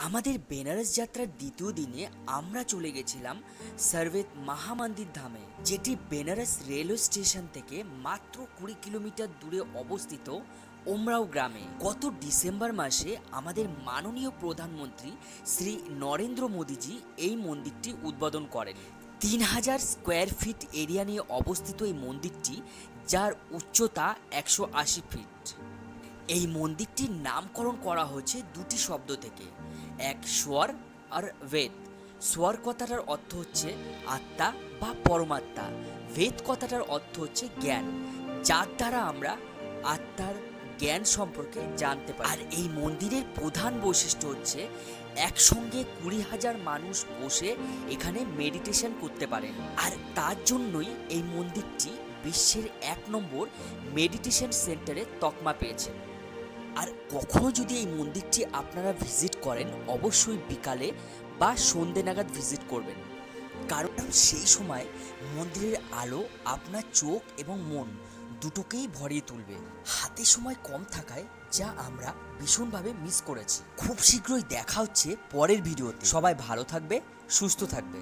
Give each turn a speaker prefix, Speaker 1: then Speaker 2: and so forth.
Speaker 1: আমাদের বেনারস যাত্রার দ্বিতীয় দিনে আমরা চলে গেছিলাম সর্বেত মহামন্দির ধামে, যেটি বেনারস রেলওয়ে স্টেশন থেকে মাত্র 20 কিলোমিটার দূরে অবস্থিত ওমরাও গ্রামে। গত ডিসেম্বর মাসে আমাদের মাননীয় প্রধানমন্ত্রী শ্রী নরেন্দ্র মোদীজি এই মন্দিরটি উদ্বোধন করেন। 3000 স্কোয়ার ফিট এরিয়া নিয়ে অবস্থিত এই মন্দিরটি, যার উচ্চতা 180 ফিট। এই মন্দিরটির নামকরণ করা হয়েছে দুটি শব্দ থেকে, এক স্বর আর বেদ। স্বর কথাটার অর্থ হচ্ছে আত্মা বা পরমাত্মা, বেদ কথাটার অর্থ হচ্ছে জ্ঞান, যার দ্বারা আমরা আত্মার জ্ঞান সম্পর্কে জানতে পারি। আর এই মন্দিরের প্রধান বৈশিষ্ট্য হচ্ছে একসঙ্গে 20,000 মানুষ বসে এখানে মেডিটেশন করতে পারেন। আর তার জন্যই এই মন্দিরটি বিশ্বের 1 নম্বর মেডিটেশন সেন্টারে তকমা পেয়েছে। আর কখনো যদি এই মন্দিরটি আপনারা ভিজিট করেন, অবশ্যই বিকালে বা সন্ধ্যে নাগাদ ভিজিট করবেন, কারণ সেই সময় মন্দিরের আলো আপনার চোখ এবং মন দুটোকেই ভরিয়ে তুলবে। হাতে সময় কম থাকায় যা আমরা ভীষণভাবে মিস করেছি। খুব শীঘ্রই দেখা হচ্ছে পরের ভিডিওতে। সবাই ভালো থাকবে, সুস্থ থাকবে।